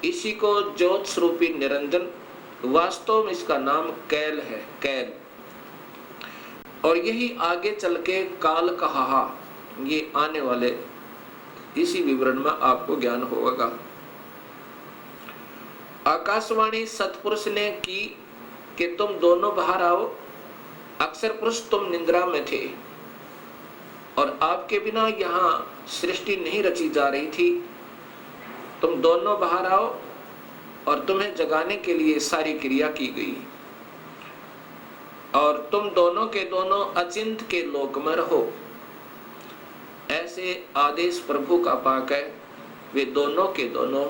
इसी को ज्योत स्वरूपी निरंजन, वास्तव में इसका नाम कैल है, कैल। और यही आगे चल के काल कहा, ये आने वाले इसी विवरण में आपको ज्ञान होगा। आकाशवाणी सतपुरुष ने की कि तुम दोनों बाहर आओ। अक्षर पुरुष तुम निद्रा में थे और आपके बिना यहाँ सृष्टि नहीं रची जा रही थी। तुम दोनों बाहर आओ और तुम्हें जगाने के लिए सारी क्रिया की गई और तुम दोनों के दोनों अचिंत के लोक में रहो। ऐसे आदेश प्रभु का पाक है। वे दोनों के दोनों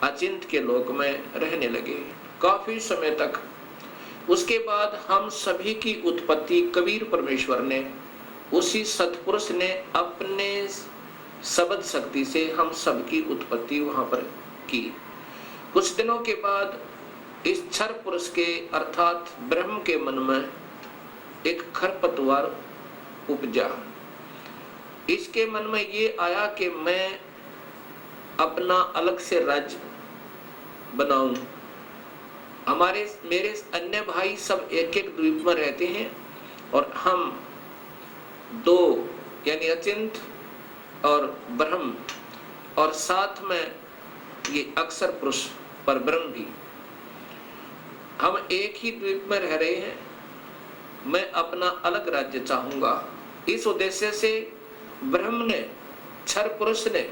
अचिंत के लोक में रहने लगे काफी समय तक। उसके बाद हम सभी की उत्पत्ति कबीर परमेश्वर ने, उसी सतपुरुष ने अपने शब्द शक्ति से हम सबकी उत्पत्ति वहां पर की। कुछ दिनों के बाद इस क्षर पुरुष के अर्थात ब्रह्म के मन में एक खरपतवार उपजा। इसके मन में ये आया कि मैं अपना अलग से राज्य बनाऊं। मेरे अन्य भाई सब एक एक द्वीप में रहते हैं और हम दो यानी अचिंत और ब्रह्म और साथ में ये अक्षर पुरुष पर ब्रह्म भी, हम एक ही द्वीप में रह रहे हैं। मैं अपना अलग राज्य चाहूंगा। इस उद्देश्य से ब्रह्म ने, क्षर पुरुष ने,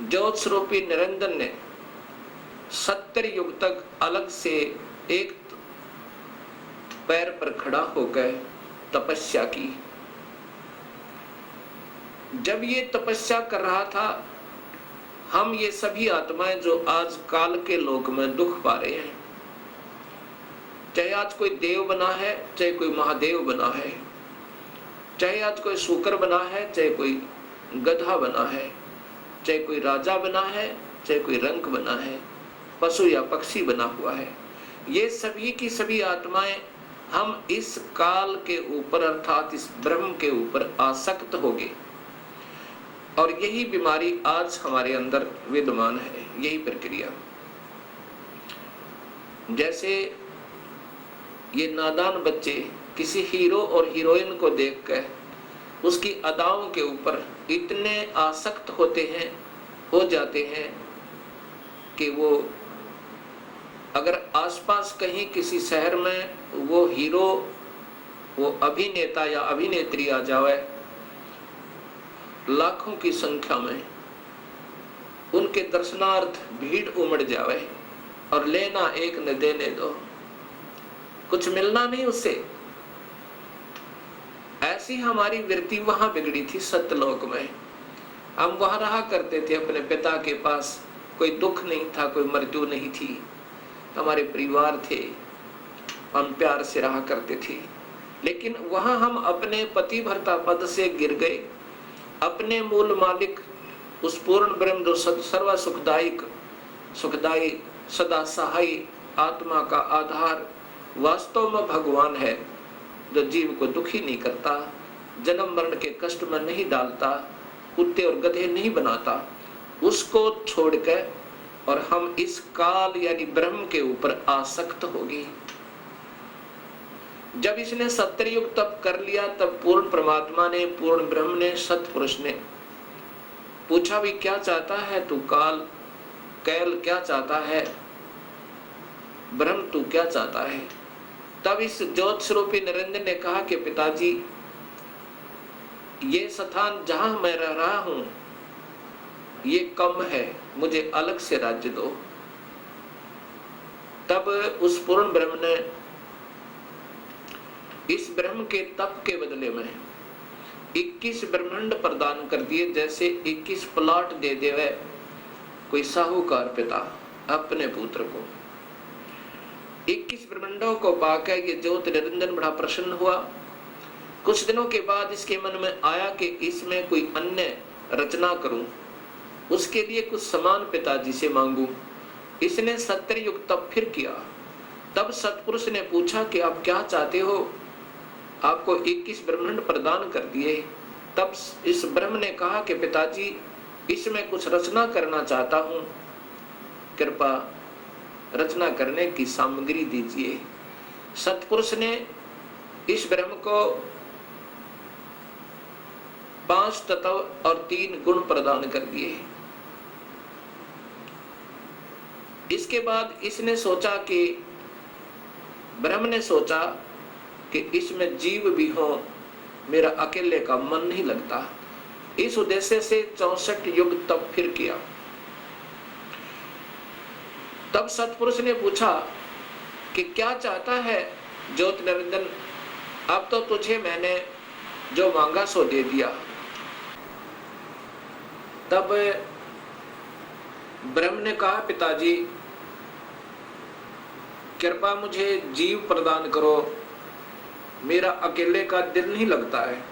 ज्योत स्वरूपी निरंजन ने 70 युग तक अलग से एक पैर पर खड़ा होकर तपस्या की। जब ये तपस्या कर रहा था, हम ये सभी आत्माएं जो आज काल के लोक में दुख पा रहे हैं, चाहे आज कोई देव बना है, चाहे कोई महादेव बना है, चाहे आज कोई शूकर बना है, चाहे कोई गधा बना है, चाहे कोई राजा बना है, चाहे कोई रंक बना है, पशु या पक्षी बना हुआ है, ये सभी की सभी आत्माएं हम इस काल के ऊपर अर्थात इस ब्रह्म के ऊपर आसक्त हो गए। और यही बीमारी आज हमारे अंदर विद्यमान है, यही प्रक्रिया। जैसे ये नादान बच्चे किसी हीरो और हीरोइन को देखकर उसकी अदाओं के ऊपर इतने आसक्त होते हैं, हो जाते हैं कि वो अगर आसपास कहीं किसी शहर में वो हीरो, वो अभिनेता या अभिनेत्री आ जावे, लाखों की संख्या में उनके दर्शनार्थ भीड़ उमड़ जावे और लेना एक न देने दो, कुछ मिलना नहीं उससे। ऐसी हमारी वृत्ति वहां बिगड़ी थी सत्यलोक में। हम वहां रहा करते थे अपने पिता के पास, कोई दुख नहीं था, कोई मृत्यु नहीं थी, हमारे परिवार थे, हम प्यार से रहा करते थे। लेकिन वहां हम अपने पति भर्ता पद से गिर गए। अपने मूल मालिक उस पूर्ण ब्रह्म जो सर्व सुखदायी सदा सहाय आत्मा का आधार वास्तव में भगवान है, जो जीव को दुखी नहीं करता, जन्म मरण के कष्ट में नहीं डालता, कुत्ते और गधे नहीं बनाता, उसको छोड़कर और हम इस काल यानी ब्रह्म के ऊपर आसक्त हो गए। जब इसने 70 युग तप कर लिया, तब पूर्ण परमात्मा ने, पूर्ण ब्रह्म ने, सतपुरुष ने पूछा भी क्या चाहता है तू काल, कैल क्या चाहता है, ब्रह्म तू क्या चाहता है। तब इस ज्योत स्वरूपी निरंजन ने कहा कि पिताजी, ये स्थान जहां मैं रह रहा हूं ये कम है, मुझे अलग से राज्य दो। तब उस पूर्ण ब्रह्म ने इस ब्रह्म के तप के बदले में 21 ब्रह्मांड प्रदान कर दिए। जैसे 21 प्लॉट दे देवे कोई साहूकार पिता अपने पुत्र को। 21 ब्रह्मांडों को पाकर ये ज्योत निरंजन बड़ा प्रसन्न हुआ। कुछ दिनों के बाद इसके मन में आया कि इसमें कोई अन्य रचना करूं, उसके लिए कुछ समान पिताजी से मांगू। इसने 70 युग तप फिर किया। तब सतपुरुष ने पूछा कि आप क्या चाहते हो, आपको 21 ब्रह्मांड प्रदान कर दिए। तब इस ब्रह्म ने कहा कि पिताजी, इसमें कुछ रचना करना चाहता हूं, कृपा रचना करने की सामग्री दीजिए। सतपुरुष ने इस ब्रह्म को 5 तत्व और 3 गुण प्रदान कर दिए। इसके बाद इसने सोचा कि ब्रह्म ने सोचा कि इसमें जीव भी हो, मेरा अकेले का मन नहीं लगता। इस उद्देश्य से 64 युग तप फिर किया। तब सतपुरुष ने पूछा कि क्या चाहता है ज्योति निरंजन, अब तो तुझे मैंने जो मांगा सो दे दिया। तब ब्रह्म ने कहा, पिताजी कृपा मुझे जीव प्रदान करो, मेरा अकेले का दिल नहीं लगता है।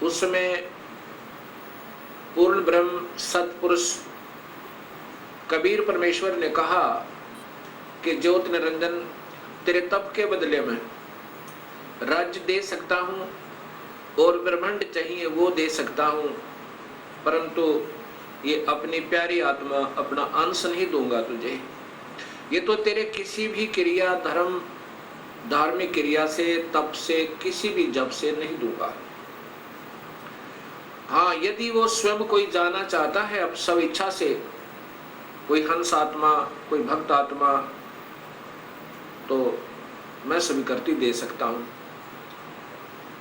उस समय पूर्ण ब्रह्म सतपुरुष कबीर परमेश्वर ने कहा कि ज्योति निरंजन, तेरे तप के बदले में राज्य दे सकता हूं और ब्रह्मांड चाहिए वो दे सकता हूं, परंतु ये अपनी प्यारी आत्मा, अपना अंश नहीं दूंगा तुझे। ये तो तेरे किसी भी क्रिया, धर्म, धार्मिक क्रिया से, तप से, किसी भी जप से नहीं दूंगा। हाँ, यदि वो स्वयं कोई जाना चाहता है अब सब इच्छा से, कोई हंस आत्मा, कोई भक्त आत्मा, तो मैं स्वीकृति दे सकता हूं,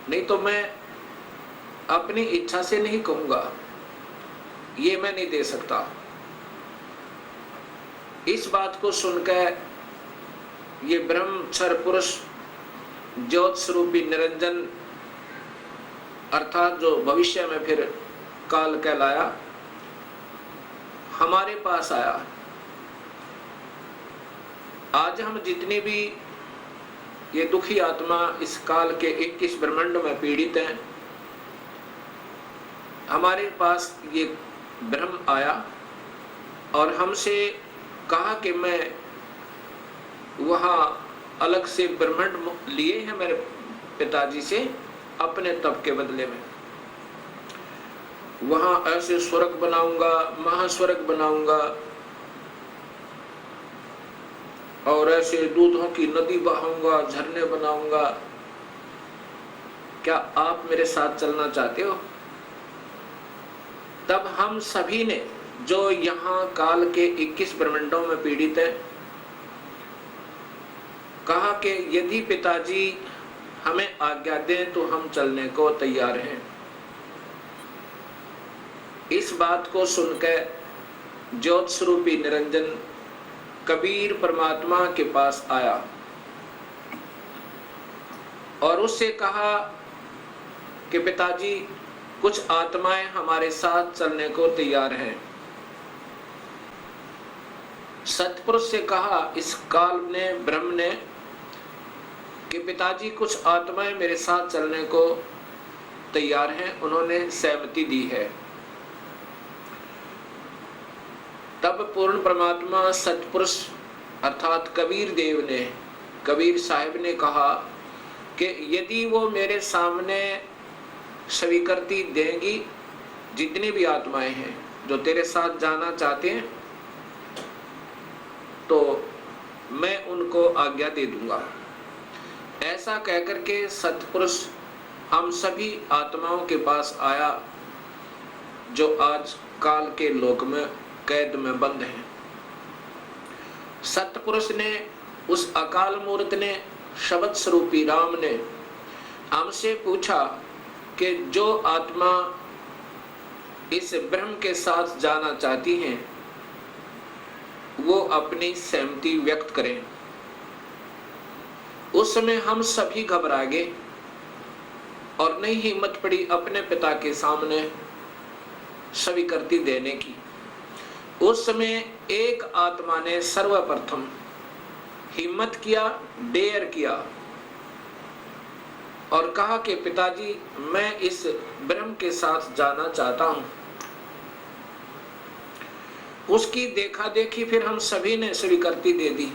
नहीं तो मैं अपनी इच्छा से नहीं कहूंगा, ये मैं नहीं दे सकता। इस बात को सुनकर ये ब्रह्मचर्य पुरुष ज्योत स्वरूपी निरंजन, अर्थात जो भविष्य में फिर काल कहलाया, हमारे पास आया। आज हम जितनी भी ये दुखी आत्मा इस काल के 21 ब्रह्मांड में पीड़ित हैं, हमारे पास ये ब्रह्म आया और हमसे कहा कि मैं वहां अलग से ब्रह्मांड लिए हैं मेरे पिताजी से अपने तप के बदले में। वहां ऐसे स्वर्ग बनाऊंगा, महास्वर्ग बनाऊंगा और ऐसे दूधों की नदी बहाऊंगा, झरने बनाऊंगा। क्या आप मेरे साथ चलना चाहते हो? तब हम सभी ने, जो यहाँ काल के 21 ब्रह्मांडों में पीड़ित है, कहा कि यदि पिताजी हमें आज्ञा दें तो हम चलने को तैयार हैं। इस बात को सुनकर ज्योत स्वरूपी निरंजन कबीर परमात्मा के पास आया और उससे कहा कि पिताजी, कुछ आत्माएं हमारे साथ चलने को तैयार हैं। सतपुरुष से कहा इस काल ने, ब्रह्म ने, कि पिताजी कुछ आत्माएं मेरे साथ चलने को तैयार हैं, उन्होंने सहमति दी है। तब पूर्ण परमात्मा सतपुरुष अर्थात कबीर देव ने, कबीर साहिब ने कहा कि यदि वो मेरे सामने स्वीकृति देंगी, जितनी भी आत्माएं हैं जो तेरे साथ जाना चाहते हैं, तो मैं उनको आज्ञा दे दूंगा। ऐसा कहकर के सतपुरुष हम सभी आत्माओं के पास आया जो आज काल के लोक में कैद में बंद हैं। सतपुरुष ने, उस अकाल मूर्त ने, शब्द स्वरूपी राम ने हमसे पूछा कि जो आत्मा इस ब्रह्म के साथ जाना चाहती हैं वो अपनी सहमति व्यक्त करें। उस समय हम सभी घबरा गए और नहीं हिम्मत पड़ी अपने पिता के सामने स्वीकृति देने की। उस समय एक आत्मा ने सर्वप्रथम हिम्मत किया, डेयर किया और कहा कि पिताजी, मैं इस ब्रह्म के साथ जाना चाहता हूं। उसकी देखा देखी फिर हम सभी ने स्वीकृति दे दी।